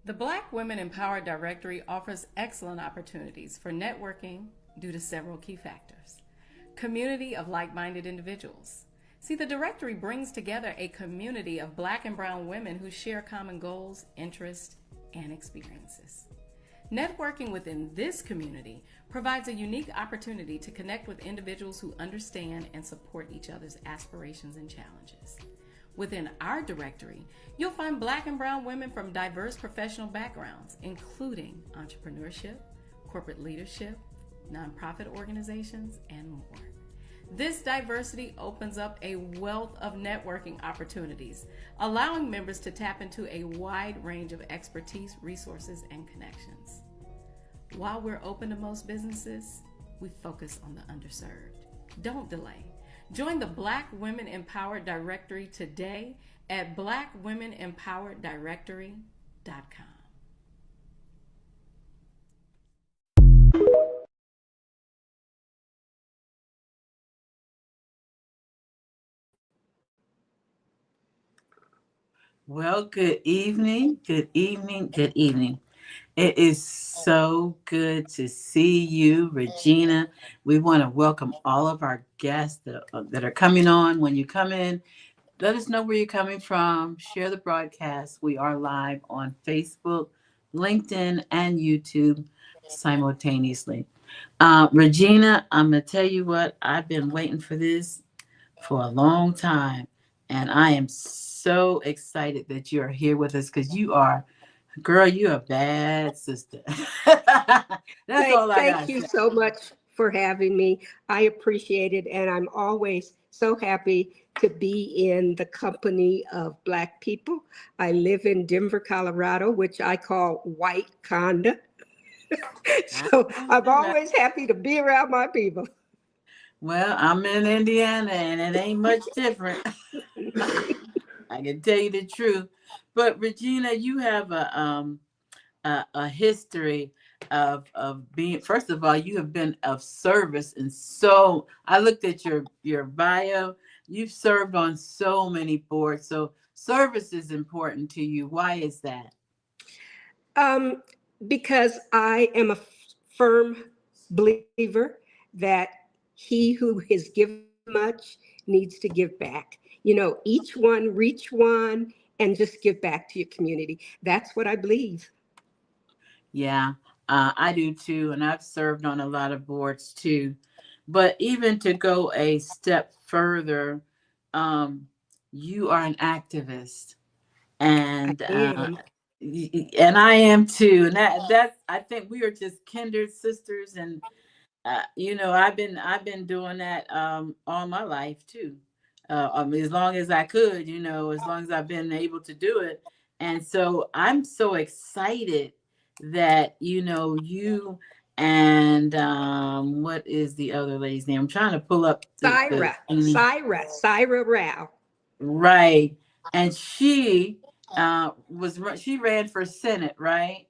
The Black Women Empowered Directory offers excellent opportunities for networking due to several key factors. Community of like minded individuals. See, the directory brings together a community of Black and Brown women who share common goals, interests, and experiences. Networking within this community provides a unique opportunity to connect with individuals who understand and support each other's aspirations and challenges. Within our directory, you'll find Black and Brown women from diverse professional backgrounds, including entrepreneurship, corporate leadership, nonprofit organizations, and more. This diversity opens up a wealth of networking opportunities, allowing members to tap into a wide range of expertise, resources, and connections. While we're open to most businesses, we focus on the underserved. Don't delay. Join the Black Women Empowered Directory today at blackwomenempowereddirectory.com. Well, good evening, good evening, good evening. It is so good to see you, Regina. We want to welcome all of our guests that are coming on. When you come in, let us know where you're coming from. Share the broadcast. We are live on Facebook, LinkedIn, and YouTube simultaneously. Regina, I'm going to tell you what, I've been waiting for this for a long time. And I am so excited that you are here with us because you are, girl, you're a bad sister. That's all I Thank got to you say. so much for having me. I appreciate it. And I'm always so happy to be in the company of Black people. I live in Denver, Colorado, which I call White Conda. So I'm Right. always happy to be around my people. Well, I'm in Indiana and it ain't much different. I can tell you the truth. But Regina, you have a history of being, first of all, you have been of service, and so I looked at your bio. You've served on so many boards, so service is important to you. Why is that? Um, because I am a firm believer that he who has given much needs to give back. You know, each one, reach one, and just give back to your community. That's what I believe. Yeah, I do too, and I've served on a lot of boards too. But even to go a step further, um, you are an activist, I and am. and I am too. And that's I think we are just kindred sisters, and I've been doing that all my life too. As long as I could, as long as I've been able to do it. And so I'm so excited that you and what is the other lady's name? I'm trying to pull up the Syra Rao. right. And she ran for Senate, right?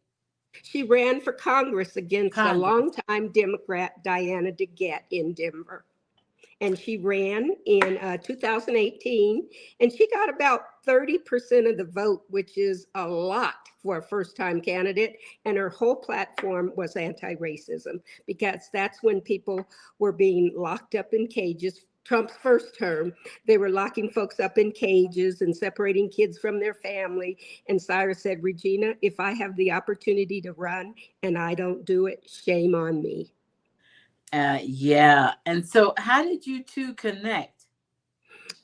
She ran for Congress against a Congress. longtime Democrat, Diana DeGette, in Denver. And she ran in 2018, and she got about 30% of the vote, which is a lot for a first time candidate. And her whole platform was anti racism, because that's when people were being locked up in cages. Trump's first term, they were locking folks up in cages and separating kids from their family. And Cyrus said, Regina, if I have the opportunity to run and I don't do it, shame on me. Yeah. And so how did you two connect?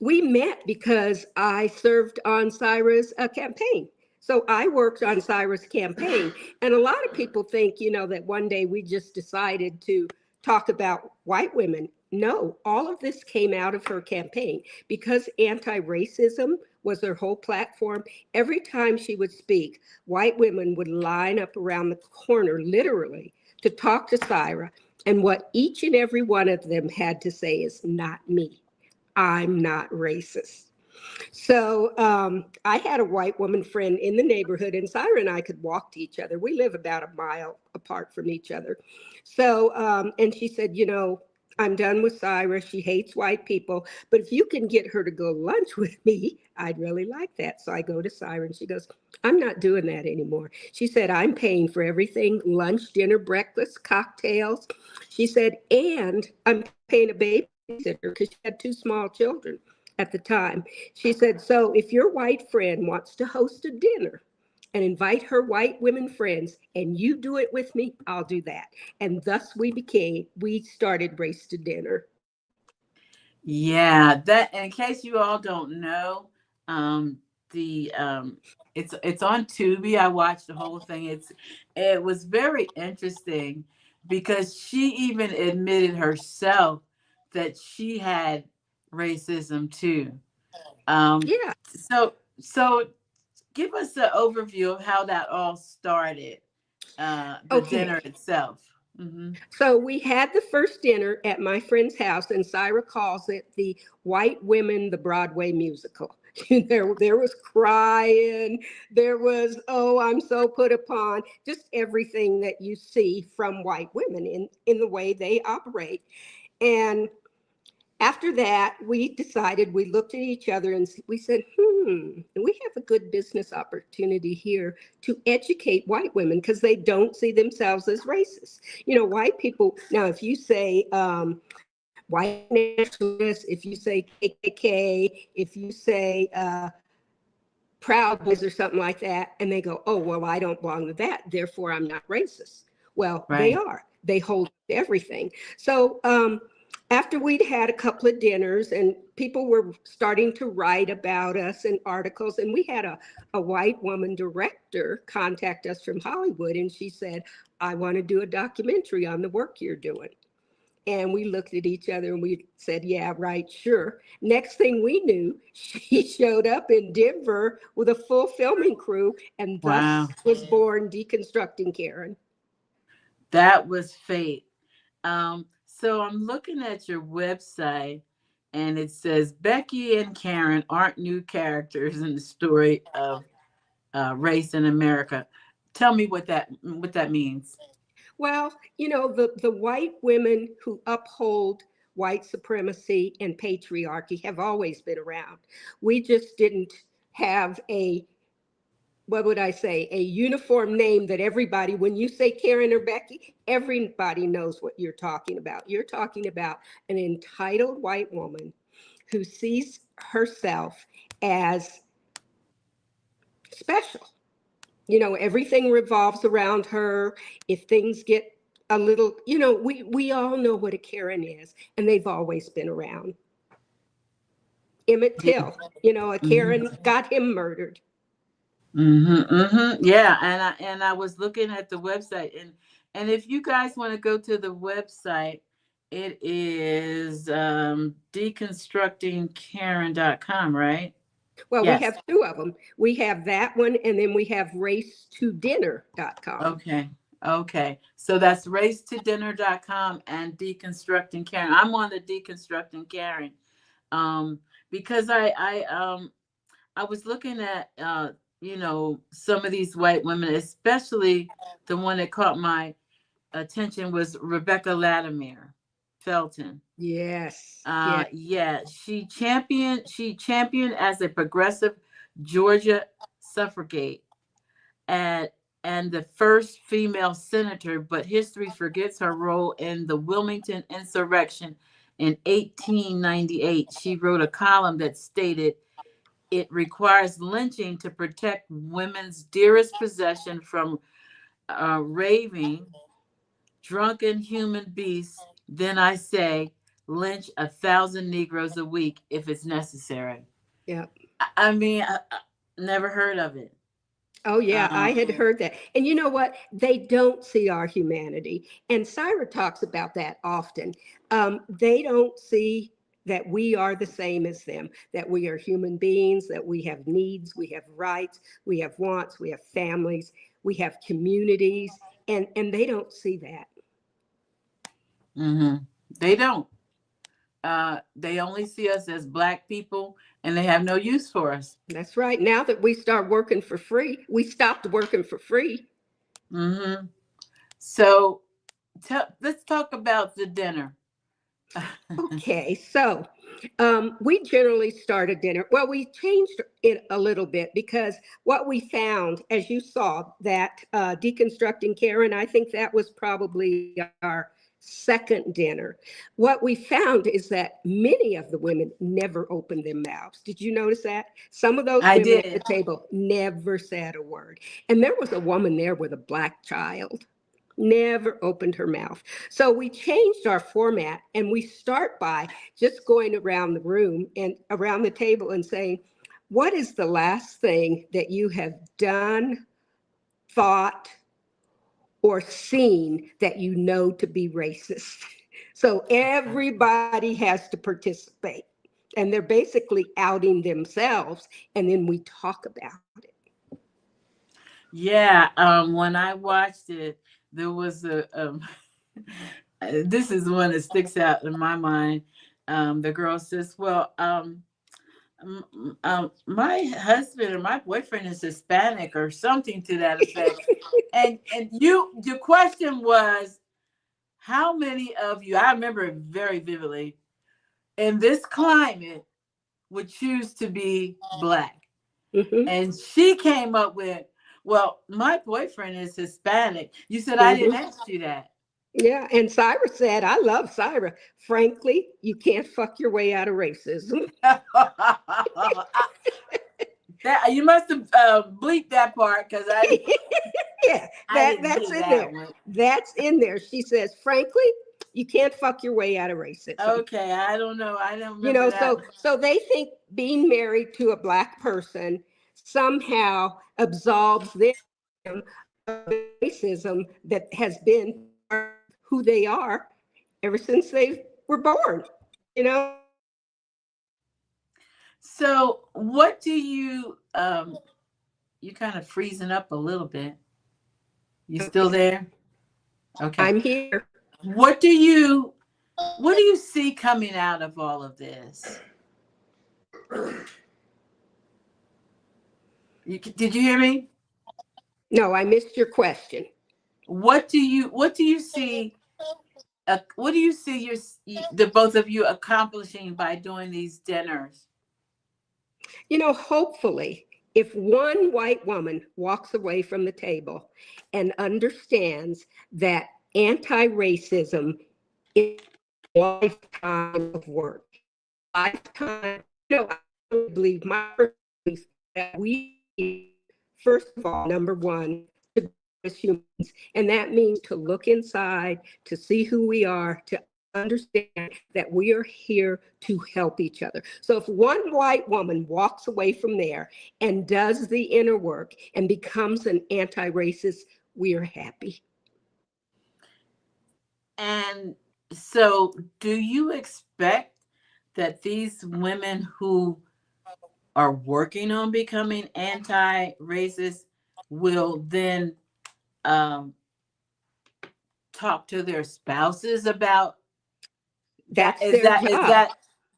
We met because I served on Cyrus' campaign. So I worked on Cyrus' campaign. And a lot of people think, that one day we just decided to talk about white women. No, all of this came out of her campaign because anti racism was her whole platform. Every time she would speak, white women would line up around the corner, literally, to talk to Cyrus. And what each and every one of them had to say is, not me. I'm not racist. So I had a white woman friend in the neighborhood, and Syra and I could walk to each other. We live about a mile apart from each other. So, and she said, I'm done with Cyrus. She hates white people. But if you can get her to go lunch with me, I'd really like that. So I go to Cyrus. She goes, I'm not doing that anymore. She said, I'm paying for everything, lunch, dinner, breakfast, cocktails. She said, and I'm paying a babysitter because she had two small children at the time. She said, so if your white friend wants to host a dinner and invite her white women friends and you do it with me, I'll do that. And thus we started Race to Dinner. Yeah, that in case you all don't know, the it's on Tubi. I watched the whole thing. It was very interesting because she even admitted herself that she had racism too. Um, Yeah. so give us an overview of how that all started, the dinner Okay. itself. Hmm. So we had the first dinner at my friend's house, and Syra calls it the White Women, the Broadway musical. There was crying, there was, oh, I'm so put upon, just everything that you see from white women in the way they operate. And after that, we looked at each other and we said, we have a good business opportunity here to educate white women because they don't see themselves as racist. White people, now, if you say white nationalists, if you say KKK, if you say Proud Boys or something like that, and they go, oh, well, I don't belong to that, therefore I'm not racist. Well, they Right. are. They hold everything. So after we'd had a couple of dinners and people were starting to write about us in articles, and we had a white woman director contact us from Hollywood, and she said, I want to do a documentary on the work you're doing. And we looked at each other and we said, yeah, right, sure. Next thing we knew, she showed up in Denver with a full filming crew, and thus Wow. was born Deconstructing Karen. That was fate. So I'm looking at your website and it says Becky and Karen aren't new characters in the story of race in America. Tell me what that means. Well, the white women who uphold white supremacy and patriarchy have always been around. We just didn't have what would I say, a uniform name that everybody, when you say Karen or Becky, everybody knows what you're talking about. You're talking about an entitled white woman who sees herself as special. Everything revolves around her. If things get a little, we all know what a Karen is, and they've always been around. Emmett Yeah. Till, a Hmm. Karen got him murdered. Hmm. Hmm. Yeah, and I was looking at the website and if you guys want to go to the website, it is deconstructingkaren.com, right? Well, we Yes. have two of them. We have that one, and then we have racetodinner.com. Okay. Okay. So that's racetodinner.com and deconstructing Karen. I'm on the deconstructing Karen. Um, because I was looking at some of these white women, especially the one that caught my attention was Rebecca Latimer Felton. Yes, yes, Yeah, she championed as a progressive Georgia suffragette and and the first female senator, but history forgets her role in the Wilmington insurrection in 1898. She wrote a column that stated it requires lynching to protect women's dearest possession from raving, drunken human beasts. Then I say, lynch 1,000 Negroes a week if it's necessary. yeah. I mean, I never heard of it. Oh, yeah, I Um, had heard that. And you know what? They don't see our humanity. And Syra talks about that often. They don't see that we are the same as them, that we are human beings, that we have needs, we have rights, we have wants, we have families, we have communities, and they don't see that. mhm. They don't. They only see us as black people, and they have no use for us. That's right. Now that we start working for free, we stopped working for free. Hmm. So let's talk about the dinner. Okay, so we generally start a dinner. Well, we changed it a little bit because what we found, as you saw, that deconstructing Karen, I think that was probably our second dinner. What we found is that many of the women never opened their mouths. Did you notice that? Some of those I women at the did. table never said a word. And there was a woman there with a black child, never opened her mouth. So we changed our format and we start by just going around the room and around the table and saying, what is the last thing that you have done, thought, or seen that you know to be racist? So everybody has to participate. And they're basically outing themselves. And then we talk about it. Yeah, when I watched it, there was a this is one that sticks out in my mind. The girl says, "Well, my husband or my boyfriend is Hispanic or something to that effect," and your question was, how many of you? I remember it very vividly. In this climate, would choose to be Black. Mhm, And she came up with, well, my boyfriend is Hispanic. You said I didn't mhm. ask you that. Yeah, and Syra said, I love Syra. Frankly, you can't fuck your way out of racism. That you must have bleeped that part because Yeah, I didn't that's hear in that there. one. That's in there. She says, frankly, you can't fuck your way out of racism. Okay, I don't know. I don't You remember know, that. so they think being married to a black person somehow absolves them of racism that has been who they are ever since they were born. You know, So, what do you kind of freezing up a little bit? You still okay, there? Okay. I'm here. What do you what do you see coming out of all of this? Did you hear me? No, I missed your question. What do you see what do you see the both of you accomplishing by doing these dinners? You know, hopefully, if one white woman walks away from the table and understands that anti racism is a lifetime of work, lifetime, I really believe my belief that we, first of all, number one, to grow as humans, and that means to look inside, to see who we are, to understand that we are here to help each other. So if one white woman walks away from there and does the inner work and becomes an anti-racist, we are happy. And so, do you expect that these women who are working on becoming anti-racist will then um, talk to their spouses about that? That's their Is job. that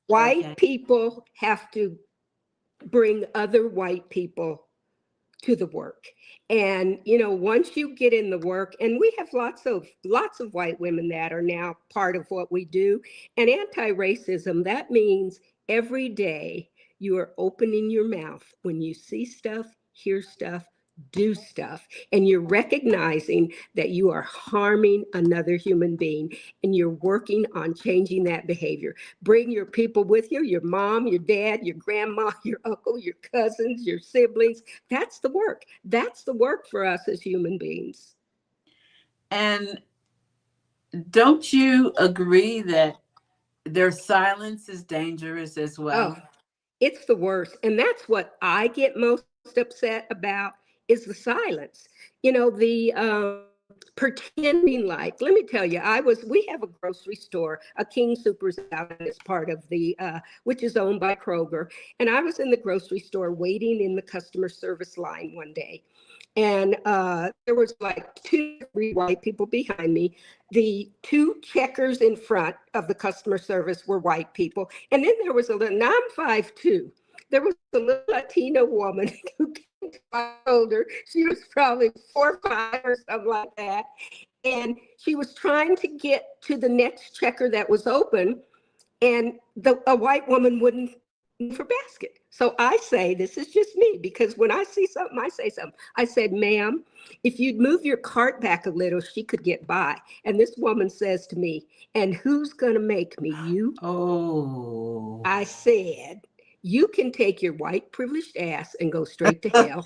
White okay? people have to bring other white people to the work. And once you get in the work, and we have lots of white women that are now part of what we do. And anti-racism, that means every day you are opening your mouth when you see stuff, hear stuff, do stuff, and you're recognizing that you are harming another human being, and you're working on changing that behavior. Bring your people with you, your mom, your dad, your grandma, your uncle, your cousins, your siblings. That's the work. That's the work for us as human beings. And don't you agree that their silence is dangerous as Oh, well? it's the worst. And that's what I get most upset about is the silence. The pretending like, let me tell you, we have a grocery store, a King Supers out as part of which is owned by Kroger. And I was in the grocery store waiting in the customer service line one day. And there was like 2 or 3 white people behind me. The 2 checkers in front of the customer service were white people. And then there was a little, now I'm 5'2". There was a little Latina woman who came to my shoulder. She was probably 4 or 5 or something like that. And she was trying to get to the next checker that was open, and a white woman wouldn't move her basket. So I say, this is just me, because when I see something, I say something. I said, ma'am, if you'd move your cart back a little, she could get by. And this woman says to me, and who's going to make me? You? Oh. I said, you can take your white privileged ass and go straight to hell.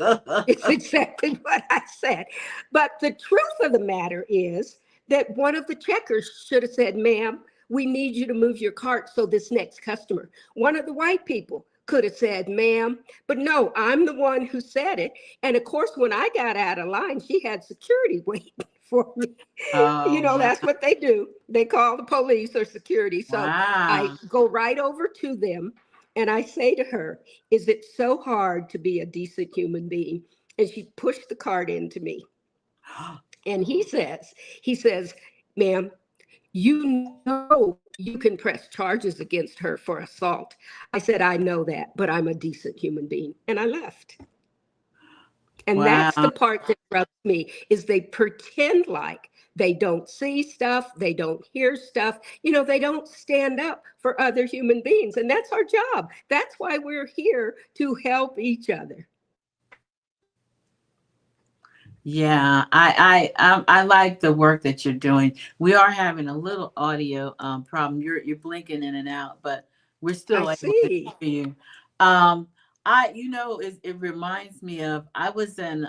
It's exactly what I said. But the truth of the matter is that one of the checkers should have said, ma'am, we need you to move your cart so this next customer. One of the white people could have said, ma'am, but no, I'm the one who said it. And of course, when I got out of line, she had security waiting for me. Oh, That's what they do. They call the police or security. So I wow. go right over to them and I say to her, is it so hard to be a decent human being? And she pushed the cart into me. And he says, ma'am, you know you can press charges against her for assault. I said, I know that, but I'm a decent human being. And I left. And that's the Wow. part that rubs me, is they pretend like they don't see stuff, they don't hear stuff, they don't stand up for other human beings. And that's our job. That's why we're here, to help each other. Yeah, I like the work that you're doing. We are having a little audio problem. You're blinking in and out, but we're I still able to see. hear you. Um, it reminds me of, I was in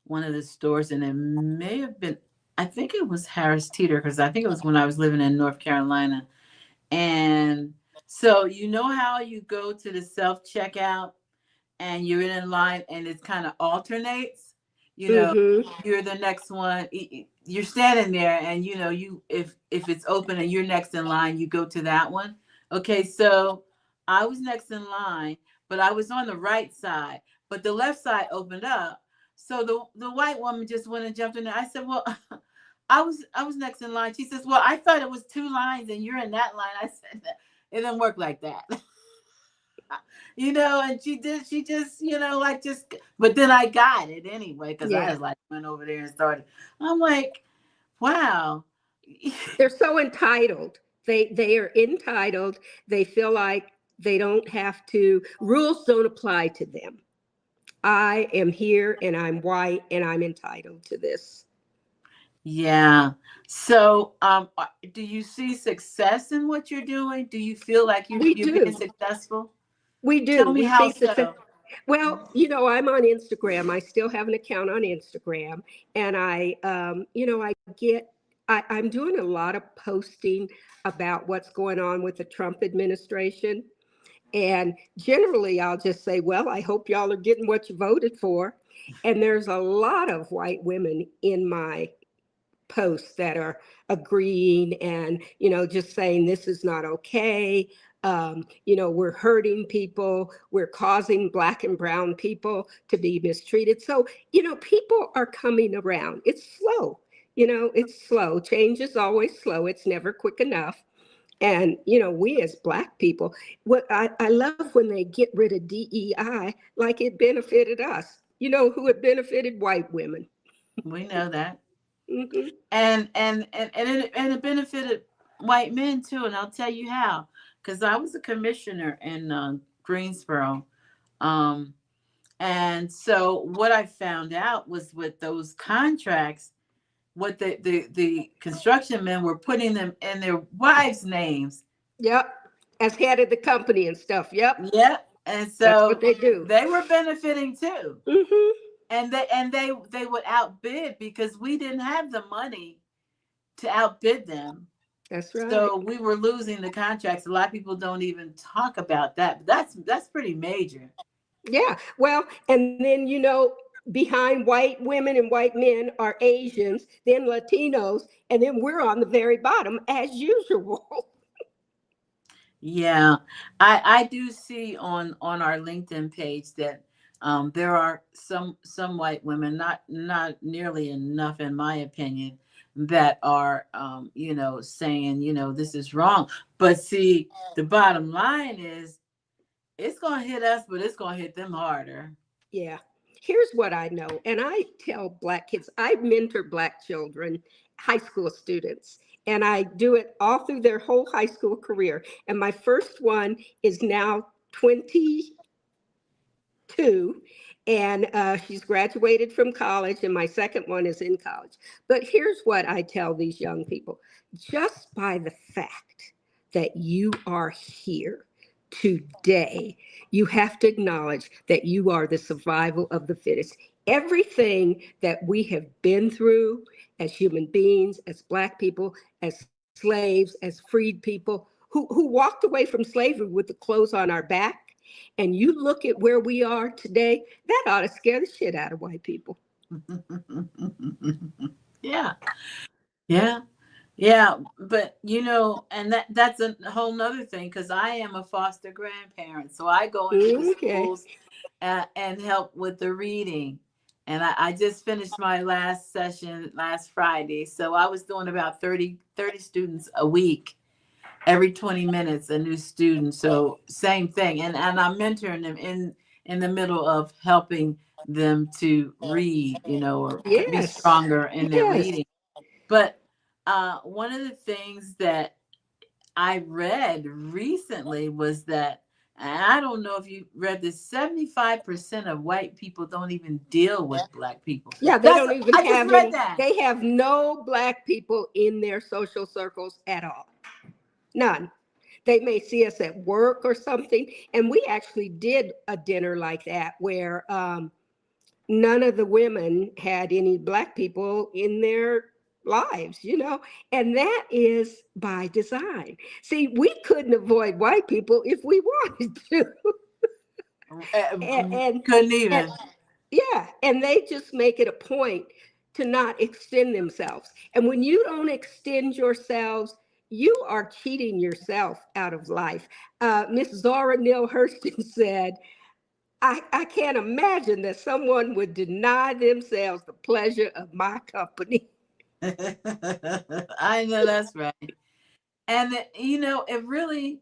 one of the stores, and it may have been, I think it was Harris Teeter, because I think it was when I was living in North Carolina. And so how you go to the self checkout and you're in line and it kind of alternates, you know, Mm-hmm. you're the next one. You're standing there, and you if it's open and you're next in line, you go to that one. Okay, so I was next in line, but I was on the right side, but the left side opened up. So the white woman just went and jumped in there. I said, well, I was next in line. She says, well, I thought it was two lines and you're in that line. I said, it didn't work like that. And she just, like, just, but then I got it anyway, because I Yeah. was like, went over there and started. I'm like, wow. They're so entitled. They are entitled. They feel like they don't have to, rules don't apply to them. I am here and I'm white and I'm entitled to this. Yeah. So, do you see success in what you're doing? Do you feel like We you're being do. successful? We do. Tell me We how see success. so. Well, I'm on Instagram. I still have an account on Instagram, and I'm doing a lot of posting about what's going on with the Trump administration. And generally, I'll just say, well, I hope y'all are getting what you voted for. And there's a lot of white women in my posts that are agreeing and, just saying this is not okay. We're hurting people. We're causing Black and brown people to be mistreated. So, people are coming around. It's slow. It's slow. Change is always slow. It's never quick enough. And, we as Black people, what I love when they get rid of DEI, like it benefited us. You know who it benefited? White women. We know that. Hmm. And it benefited white men too, and I'll tell you how. Because I was a commissioner in Greensboro, um, and so what I found out was, with those contracts, what the construction men were putting them in their wives' names. Yep. As head of the company and stuff. Yep. Yep. And That's what so they do. they were benefiting too. Hmm. And they would outbid, because we didn't have the money to outbid them. That's right. So we were losing the contracts. A lot of people don't even talk about that. But that's pretty major. Yeah. Well, and then, behind white women and white men are Asians, then Latinos, and then we're on the very bottom as usual. Yeah, I do see on our LinkedIn page that there are some white women, not nearly enough in my opinion, that are saying, this is wrong. But see, the bottom line is, it's gonna hit us, but it's gonna hit them harder. Yeah. Here's what I know. And I tell Black kids, I mentor Black children, high school students, and I do it all through their whole high school career. And my first one is now 22, and she's graduated from college, and my second one is in college. But here's what I tell these young people: just by the fact that you are here today, you have to acknowledge that you are the survival of the fittest. Everything that we have been through as human beings, as Black people, as slaves, as freed people who walked away from slavery with the clothes on our back, and you look at where we are today, that ought to scare the shit out of white people. Yeah. Yeah. Yeah, but and that's a whole nother thing, because I am a foster grandparent. So I go into the Okay. schools and help with the reading. And I just finished my last session last Friday. So I was doing about 30 students a week, every 20 minutes, a new student. So same thing. And I'm mentoring them in the middle of helping them to read, or be Yes. stronger in their Yes. reading. But one of the things that I read recently was that, and I don't know if you read this, 75% of white people don't even deal with Black people. Yeah, they don't I even just have read any, that. they have no Black people in their social circles at all. None. They may see us at work or something. And we actually did a dinner like that where none of the women had any Black people in their lives, and that is by design. See, we couldn't avoid white people if we wanted to. and, Couldn't and even. yeah, and they just make it a point to not extend themselves. And when you don't extend yourselves, you are cheating yourself out of life. Miss Zora Neale Hurston said, I can't imagine that someone would deny themselves the pleasure of my company. I know that's right. And it really,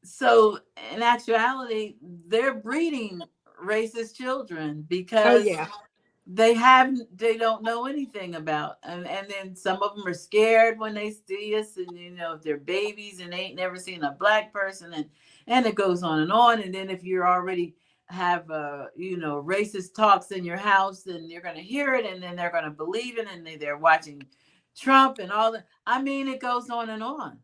so in actuality, they're breeding racist children Oh, because yeah. they don't know anything about, and then some of them are scared when they see us, and if they're babies and they ain't never seen a Black person, and it goes on, and then if you're already have racist talks in your house, then you're going to hear it, and then they're going to believe it, and they're watching Trump and all that. I mean, it goes on and on.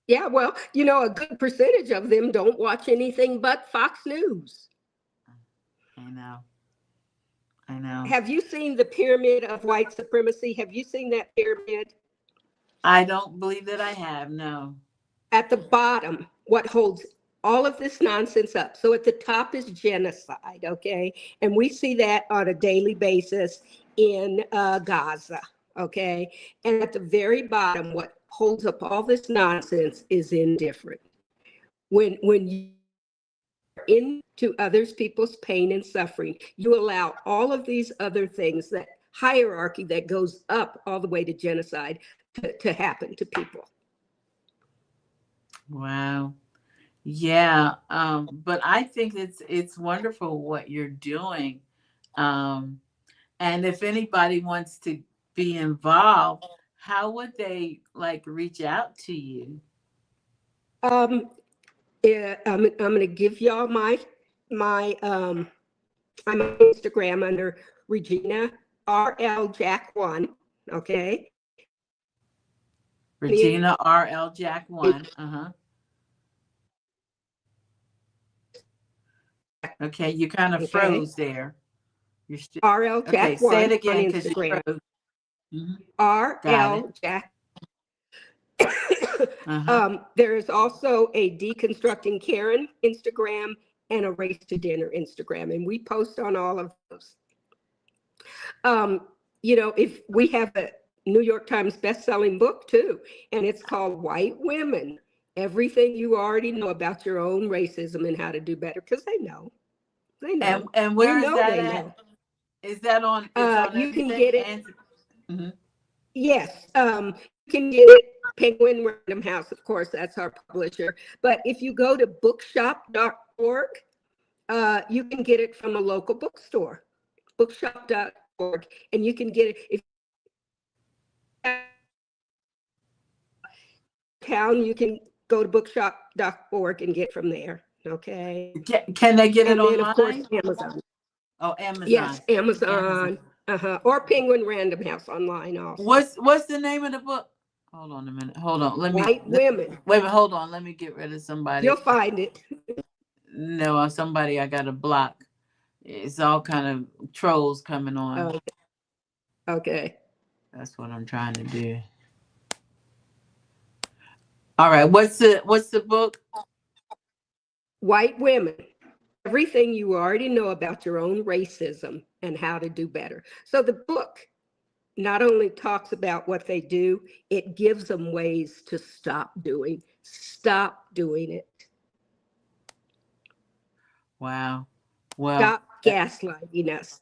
Yeah, well, a good percentage of them don't watch anything but Fox News. I know. I know. Have you seen the pyramid of white supremacy? Have you seen that pyramid? I don't believe that I have. No. At the bottom, what holds all of this nonsense up? So at the top is genocide, okay? And we see that on a daily basis in Gaza, okay? And at the very bottom, what holds up all this nonsense is indifferent. When you are into others people's pain and suffering, you allow all of these other things, that hierarchy that goes up all the way to genocide, to happen to people. Wow. Yeah. But I think it's wonderful what you're doing. Um, and if anybody wants to be involved, how would they reach out to you? Um, Yeah, I'm going to give y'all my I'm on Instagram under Regina RL Jack 1. Okay. Regina RL Jack 1. Uh-huh. Okay, you kind of Okay. froze there. You're still RL okay. Jack Say 1 it on again because you Instagram. froze. Mhm. Got it. RL Jack. Uh-huh. There is also a Deconstructing Karen Instagram and a Race to Dinner Instagram, and we post on all of those. If we have a New York Times best-selling book too, and it's called White Women, Everything You Already Know About Your Own Racism and How to Do Better, because they know. And We where is know that they at? know. Is that on? It's on You can everything. get it. And mhm. Yes, you can get it. Penguin Random House, of course, that's our publisher. But if you go to bookshop.org, you can get it from a local bookstore, bookshop.org, and you can get it. town, you can go to bookshop.org and get from there. Okay. Can they get it And then, of course, online? Amazon. Oh, Amazon. Yes, Amazon. Amazon. Or Penguin Random House online also. What's the name of the book? Hold on a minute. Hold on. White Women. Wait a minute. Hold on. Let me get rid of somebody. You'll find it. No, somebody I got to block. It's all kind of trolls coming on. Okay. That's what I'm trying to do. All right. What's the book? White Women. Everything you already know about your own racism and how to do better. So the book not only talks about what they do, it gives them ways to stop doing it. Wow. Well, Stop gaslighting us.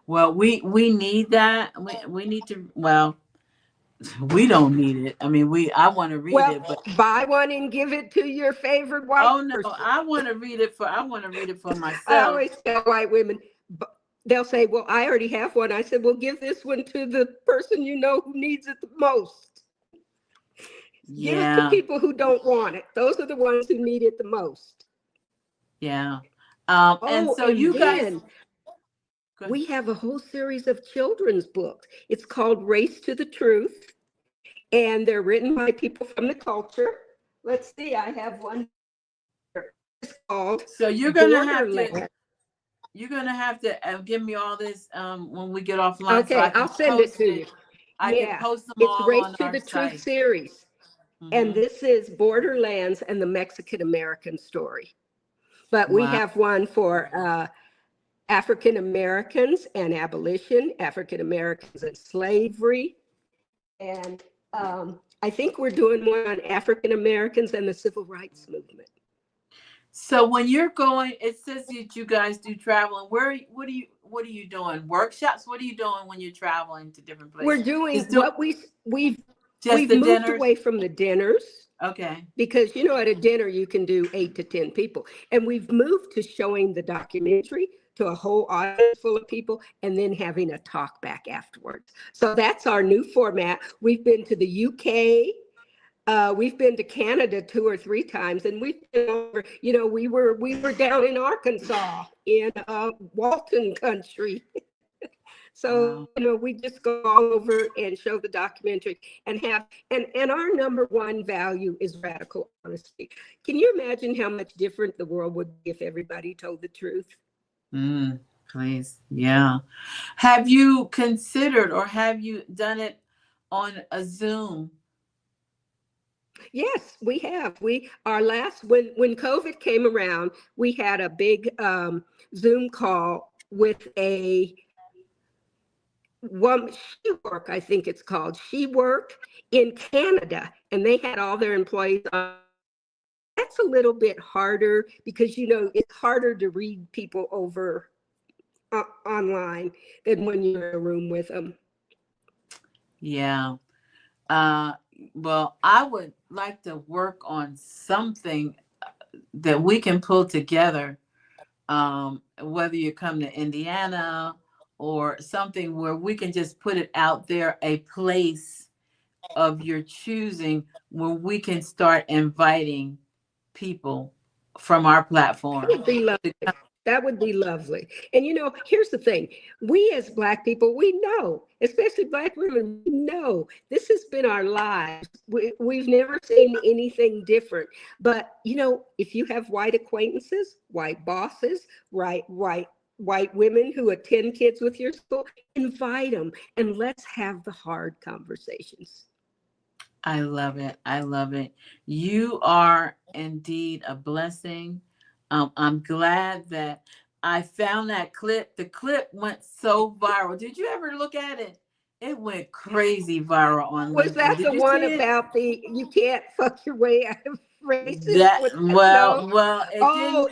Well, we need that. We need to. Well, we don't need it. I mean, I want to read it, but buy one and give it to your favorite white person. I want to read it for myself. I always tell white women, they'll say, well, I already have one. I said, well, give this one to the person you know who needs it the most. Yeah. Give it to people who don't want it. Those are the ones who need it the most. Yeah. And so you guys, we have a whole series of children's books. It's called Race to the Truth, and they're written by people from the culture. Let's see, I have one. It's called So you're gonna have to give me all this when we get offline. Okay, so I'll send it to you. I can post them it's all Race on to our the site. Truth series. And this is Borderlands and the Mexican American story. But we have one for African Americans and abolition, African Americans and slavery. And I think we're doing one on African Americans and the civil rights movement. So when you're going, it says that you guys do traveling. What are you doing? Workshops? What are you doing when you're traveling to different places? We're doing what we've moved dinners? Away from the dinners. Okay. Because, at a dinner, you can do 8 to 10 people. And we've moved to showing the documentary to a whole audience full of people and then having a talk back afterwards. So that's our new format. We've been to the UK. We've been to Canada 2 or 3 times, and we've been over, we were down in Arkansas in Walton country. So, we just go all over and show the documentary and our number one value is radical honesty. Can you imagine how much different the world would be if everybody told the truth? Please. Yeah. Have you considered or have you done it on a Zoom? Yes, we have. When COVID came around, we had a big Zoom call with a She Work, I think it's called She Work in Canada, and they had all their employees on. That's a little bit harder because it's harder to read people over online than when you're in a room with them. Yeah. Well, I would like to work on something that we can pull together, whether you come to Indiana or something where we can just put it out there, a place of your choosing where we can start inviting people from our platform. That would be lovely. That would be lovely. And here's the thing. We as Black people, we know, especially Black women, we know this has been our lives. We've never seen anything different. But, if you have white acquaintances, white bosses, white women who attend kids with your school, invite them and let's have the hard conversations. I love it. I love it. You are indeed a blessing. I'm glad that I found that clip. The clip went so viral. Did you ever look at it? It went crazy viral on LinkedIn. Was that the one about you can't fuck your way out of racism?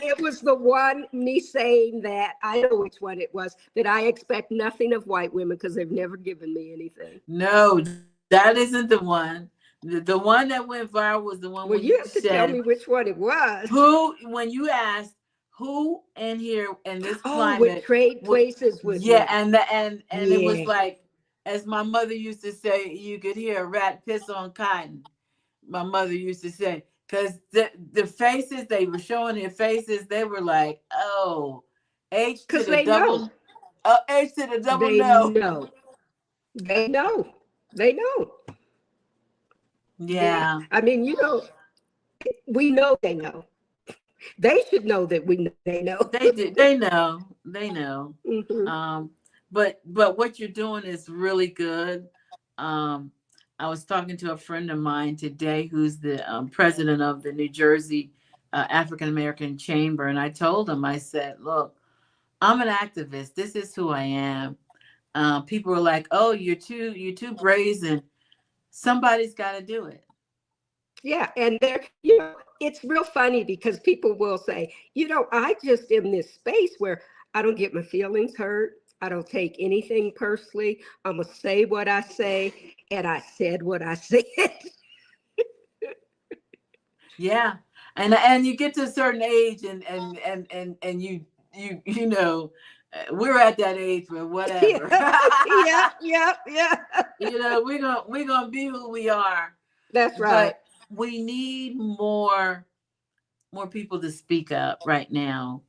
It was the one me saying that, I know which one it was, that I expect nothing of white women because they've never given me anything. No, that isn't the one. The one that went viral was the one. Well, you have to tell me which one it was. When you asked who in here in this climate would trade places with and it was like as my mother used to say, you could hear a rat piss on cotton. My mother used to say, because the faces, they were showing their faces, they were like, oh, H to Because the they know. double, H to the double They no. know. They know. They know. Yeah. Yeah, I mean, we know they know. They should know that they know. they did. They know. They know. Hmm. Um, but what you're doing is really good. Um, I was talking to a friend of mine today who's the president of the New Jersey African American Chamber, and I told him, I said, look, I'm an activist. This is who I am. People were like, "Oh, you're too brazen." Somebody's got to do it. Yeah, and it's real funny because people will say, I just am this space where I don't get my feelings hurt. I don't take anything personally. I'm gonna say what I say, and I said what I said. Yeah, and you get to a certain age, and we're at that age where whatever. Yeah, yeah, yeah, yeah. We're gonna be who we are, That's right. but we need more people to speak up right now.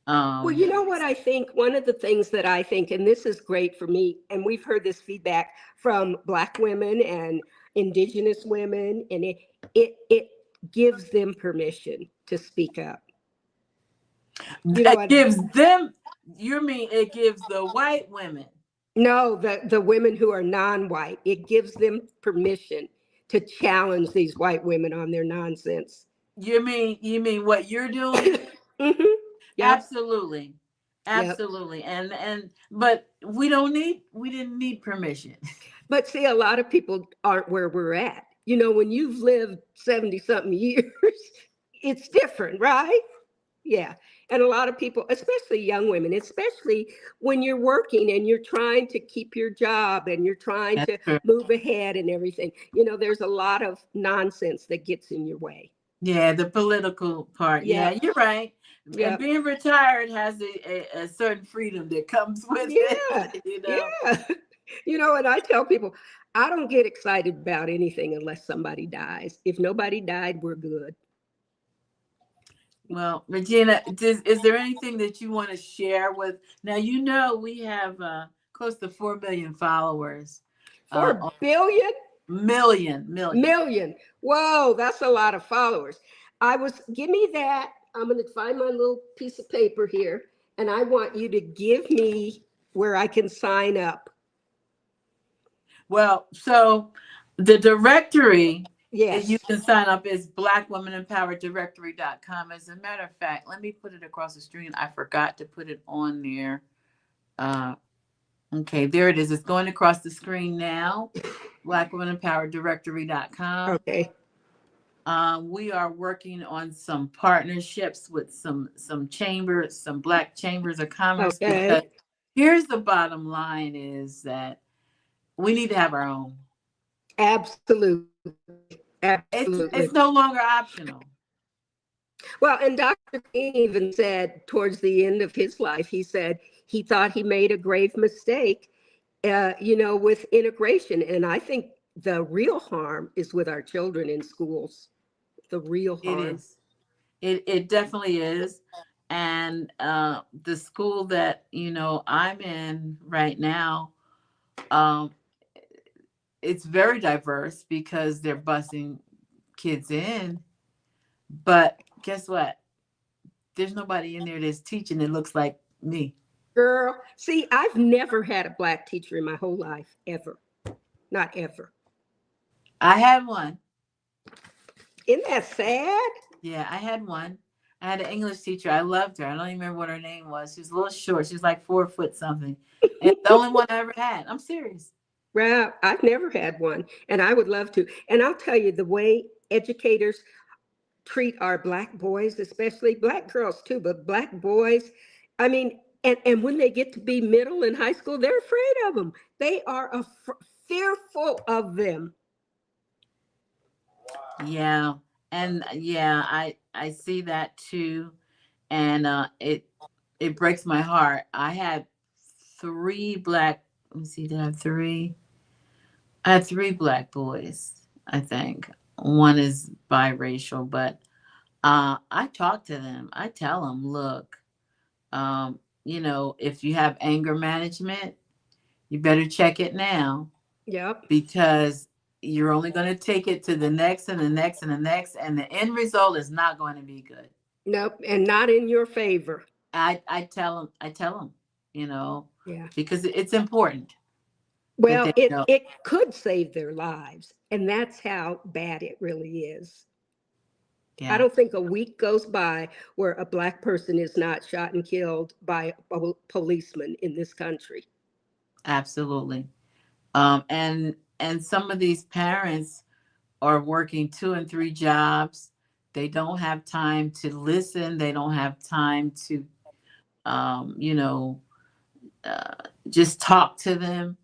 Well, Um, you know what I think? One of the things that I think, and this is great for me, and we've heard this feedback from Black women and Indigenous women, and it gives them permission to speak up. You know it what? gives them. You mean it gives the white women? No, the women who are non-white, it gives them permission to challenge these white women on their nonsense. You mean what you're doing? Hmm. Yep, Absolutely. yep. Absolutely. And but we didn't need permission. But see, a lot of people aren't where we're at. When you've lived 70 something years, it's different, right? Yeah. And a lot of people, especially young women, especially when you're working and you're trying to keep your job and you're trying That's to true. move ahead and everything, there's a lot of nonsense that gets in your way. Yeah, the political part. Yeah, Yep. you're right. And Yep. being retired has a certain freedom that comes with Yeah. it. Yeah. And I tell people, I don't get excited about anything unless somebody dies. If nobody died, we're good. Well, Regina, is there anything that you want to share with? Now, we have close to 4 million followers. On 4 billion. million. Million. Whoa, that's a lot of followers. Give me that. I'm going to find my little piece of paper here, and I want you to give me where I can sign up. Well, so the directory you Yes. can sign up is blackwomenempowereddirectory.com. As a matter of fact, let me put it across the screen. I forgot to put it on there. Okay, there it is. It's going across the screen now. Blackwomenempowereddirectory.com. Okay. We are working on some partnerships with some chambers, some Black chambers of commerce, because Okay. here's the bottom line is that we need to have our own. Absolutely. It's Absolutely. no longer optional. Well, and Dr. King even said towards the end of his life, he said he thought he made a grave mistake, with integration. And I think the real harm is with our children in schools. The real It harm. is. It definitely is. And the school that I'm in right now, um, it's very diverse because they're busing kids in. But guess what? There's nobody in there that's teaching that looks like me. Girl, see, I've never had a Black teacher in my whole life, ever. Not ever. I had one. Isn't that sad? Yeah, I had one. I had an English teacher. I loved her. I don't even remember what her name was. She was a little short. She was like 4 foot something. And the only one I ever had. I'm serious. Well, I've never had one, and I would love to. And I'll tell you, the way educators treat our Black boys, especially Black girls too, but Black boys, I mean, and when they get to be middle and high school, they're afraid of them. They are fearful of them. Yeah. And yeah, I see that too. And it breaks my heart. I had three Black let me see, did I have three? I had three black boys, I think. One is biracial, but I talk to them. I tell them, look, if you have anger management, you better check it now Yep. because you're only going to take it to the next and the next and the next, and the end result is not going to be good. Nope. And not in your favor. I tell them, Yeah. because it's important that Well, they know. it could save their lives. And that's how bad it really is. I Yeah, don't think a week goes by where a black person is not shot and killed by a policeman in this country. absolutely. And some of these parents are working two and three jobs. They don't have time to listen. They don't have time to, um, you know, uh, just talk to them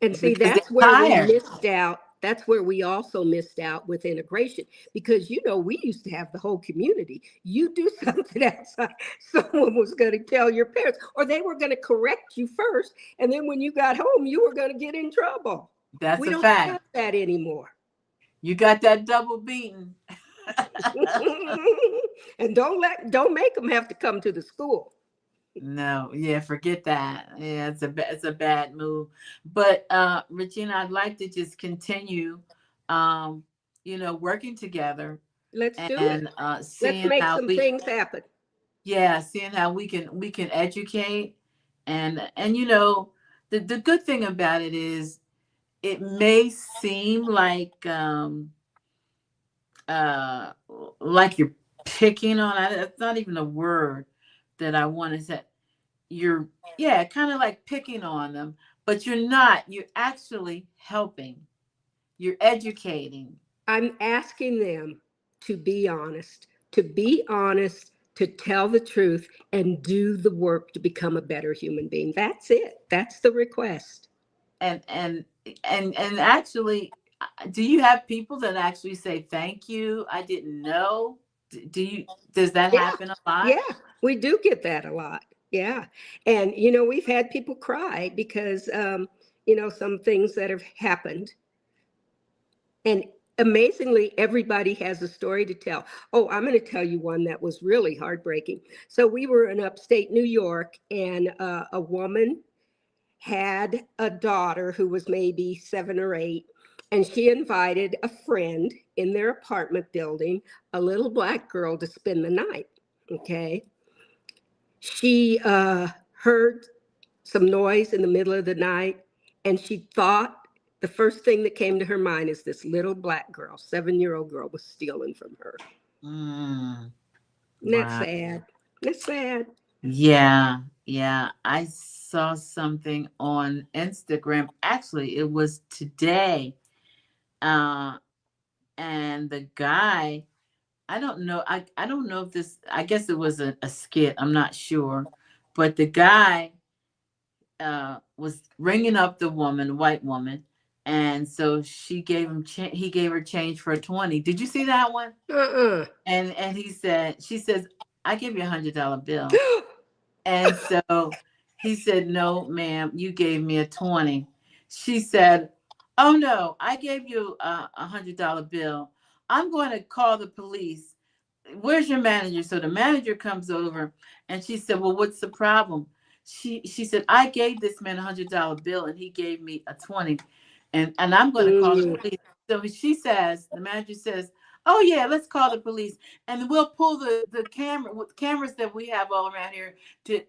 And see, because they're that's where we tired. missed out. That's where we also missed out with integration because, we used to have the whole community. You do something outside, someone was going to tell your parents, or they were going to correct you first. And then when you got home, you were going to get in trouble. That's We a don't have fact. that anymore. You got that double beating. And don't make them have to come to the school. No, yeah, forget that. Yeah, it's a bad move. But Regina, I'd like to just continue, um, working together Let's do it. and Let's seeing make how some we, things happen. yeah, seeing how we can educate, and the good thing about it is it may seem uh like you're picking on. That's not even a word that I want to say. You're, yeah, kind of like picking on them, but you're not. You're actually helping. You're educating. I'm asking them to be honest, to tell the truth, and do the work to become a better human being. That's it. That's the request. And actually, do you have people that actually say thank you? I didn't know. Do you? Does that Yeah, happen a lot? yeah, we do get that a lot. Yeah. And, we've had people cry because, some things that have happened. And amazingly, everybody has a story to tell. Oh, I'm going to tell you one that was really heartbreaking. So we were in upstate New York, and a woman had a daughter who was maybe 7 or 8, and she invited a friend in their apartment building, a little black girl, to spend the night. Okay. She heard some noise in the middle of the night, and she thought the first thing that came to her mind is this little black girl, 7-year-old girl, was stealing from her. Mm, Isn't that wow. sad? That's sad. Yeah, yeah. I saw something on Instagram. Actually, it was today. Uh, and the guy, I don't know. I don't know if this, I guess it was a skit. I'm not sure. But the guy was ringing up the woman, white woman. And so he gave her change for a 20. Did you see that one? Uh-uh. And she says, I give you $100 bill. And so he said, no, ma'am, you gave me a 20. She said, oh no, I gave you a $100 bill. I'm going to call the police. Where's your manager? So the manager comes over and she said, well, what's the problem? She said, I gave this man $100 bill and he gave me a 20, and I'm going to call the Mm. police. So the manager says, oh yeah, let's call the police, and we'll pull the camera with cameras that we have all around here to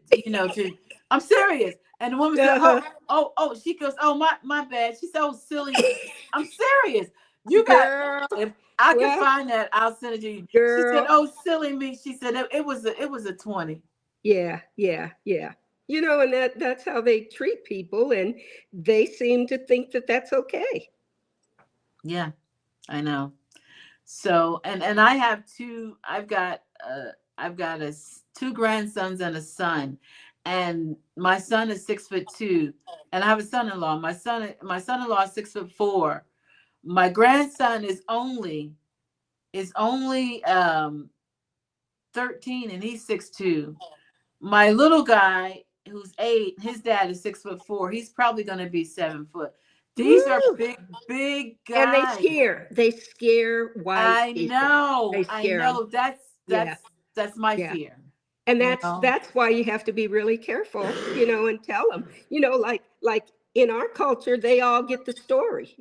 I'm serious. And the woman said, Uh-huh. she goes, oh, my bad. She said, oh, silly me. I'm serious. You got, Girl, if I can well, find that, I'll send it to you. She said, girl. oh, silly me. She said it was a 20. Yeah, yeah, yeah. And that's how they treat people, and they seem to think that that's okay. Yeah, I know. So, and I have two grandsons and a son, and my son is 6'2", and I have a son-in-law. My son-in-law is 6'4". My grandson is only 13, and he's 6'2". My little guy, who's 8, his dad is 6'4". He's probably going to be 7 foot. These are Woo! big And guys. they scare white people. They I scare them. know. Yeah, That's my yeah. fear. And You know. that's why you have to be really careful, and tell them, like in our culture, they all get the story,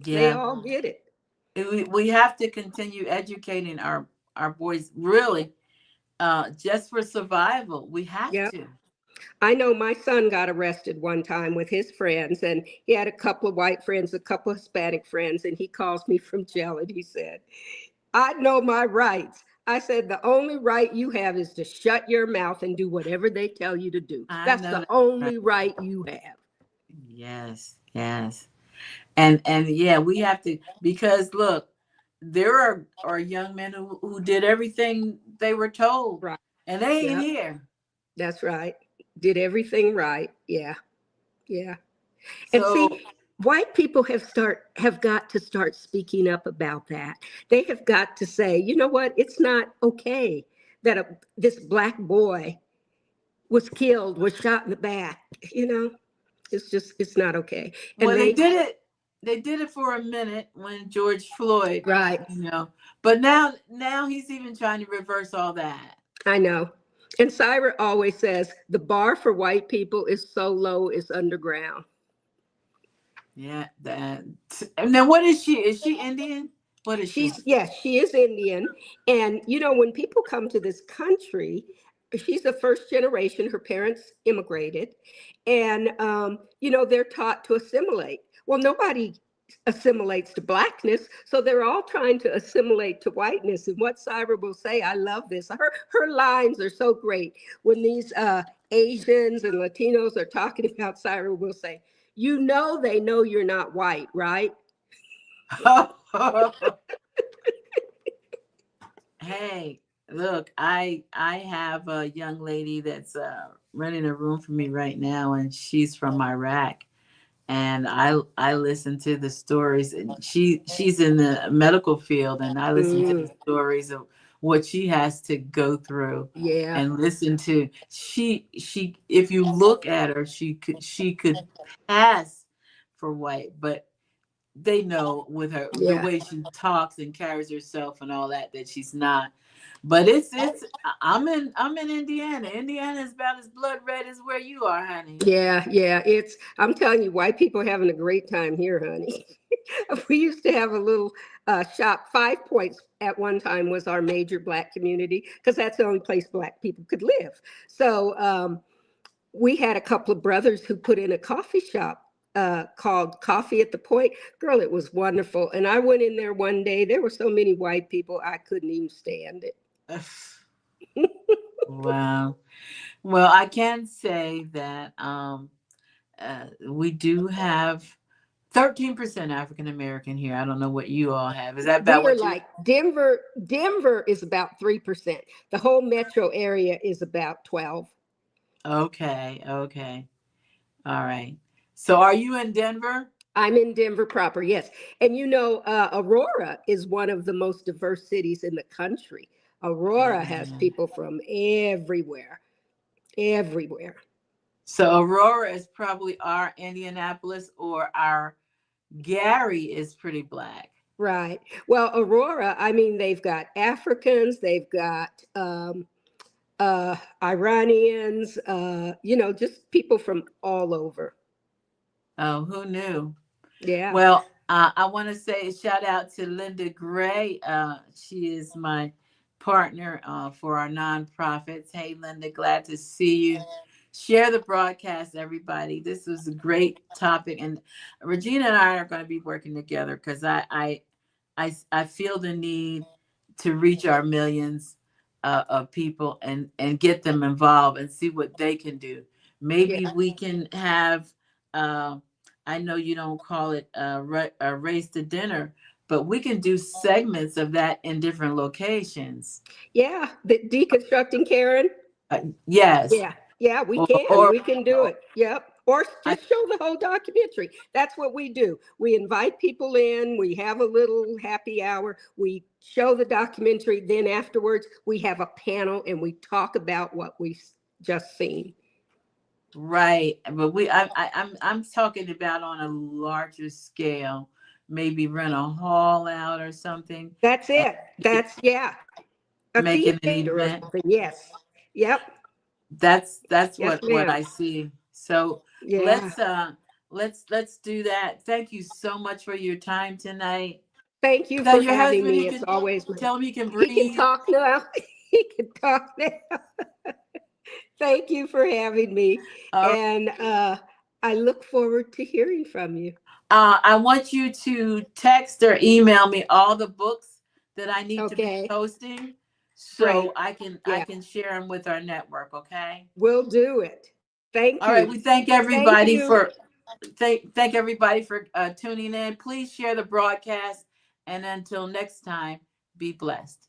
they Yeah. all get it. We have to continue educating our boys. Really, just for survival, we have Yep. to. I know my son got arrested one time with his friends, and he had a couple of white friends, a couple of Hispanic friends, and he calls me from jail and he said, I know my rights. I said, the only right you have is to shut your mouth and do whatever they tell you to do. I That's know the that's right. only right you have. Yes, yes. And yeah, we have to, because look, there are young men who did everything they were told, Right. and they ain't Yep. here. That's right. Did everything right. Yeah. Yeah. And So see, white people have got to start speaking up about that. They have got to say, you know what? It's not okay that this black boy was killed, was shot in the back. It's not okay. And well, they did it for a minute when George Floyd, right. but now he's even trying to reverse all that. I know. And Syra always says the bar for white people is so low, it's underground. Yeah, that. And then what is she? Is she Indian? What is she? Yes, she is Indian. And, when people come to this country, she's the first generation. Her parents immigrated. And, they're taught to assimilate. Well, nobody assimilates to blackness. So they're all trying to assimilate to whiteness. And what Cyber will say, I love this. Her lines are so great. When these Asians and Latinos are talking about Cyber will say, they know you're not white, right? Hey, look, I have a young lady that's running a room for me right now, and she's from Iraq. And I listen to the stories, and she's in the medical field, and I listen to the Mm, stories of what she has to go through, yeah, and listen to she if you look at her, she could pass for white, but they know with her the yeah, way she talks and carries herself and all that she's not. But it's I'm in Indiana. Indiana is about as blood red as where you are, honey. yeah, yeah. I'm telling you, white people are having a great time here, honey. We used to have a little shop. 5 Points at one time was our major black community because that's the only place black people could live. So we had a couple of brothers who put in a coffee shop called Coffee at the Point. Girl, it was wonderful. And I went in there one day. There were so many white people, I couldn't even stand it. Wow. Well, I can say that we do have 13% African American here. I don't know what you all have. Is that about We are what you? like Denver. Denver is about 3%. The whole metro area is about 12. Okay, okay. All right. So are you in Denver? I'm in Denver proper, yes. And Aurora is one of the most diverse cities in the country. Aurora has Yeah. people from everywhere, everywhere. So Aurora is probably our Indianapolis, or our Gary is pretty black. Right. Well, Aurora, I mean, they've got Africans, they've got Iranians, just people from all over. Oh, who knew? Yeah. Well, I want to say a shout out to Linda Gray. She is my partner for our nonprofits. Hey, Linda, glad to see you. Share the broadcast, everybody. This was a great topic, and Regina and I are going to be working together because I feel the need to reach our millions of people and get them involved and see what they can do. Maybe Yeah. we can have. Uh, I know you don't call it a race to dinner, but we can do segments of that in different locations. Yeah. The deconstructing Karen. Yes, Yeah. Yeah, we or can. or We can do it. Yep. or just show the whole documentary. That's what we do. We invite people in, we have a little happy hour, we show the documentary, then afterwards we have a panel and we talk about what we've just seen. Right, but I'm talking about on a larger scale, maybe rent a hall out or something, That's and it. That's, yeah, a making an theater or event. something. Yes. Yep. That's Yes, what ma'am. I see. So Yeah. let's do that. Thank you so much for your time tonight. Thank you Tell for your having husband me. It's always my, tell him he can he can breathe. talk now. He can talk now. Thank you for having me. Uh, And I look forward to hearing from you. I want you to text or email me all the books that I need to be Okay. posting, so Great. I Yeah. can share them with our network. Okay. We'll do it. Thank All right. you. We thank Thank everybody you. for thank everybody for tuning in. Please share the broadcast, and until next time, be blessed.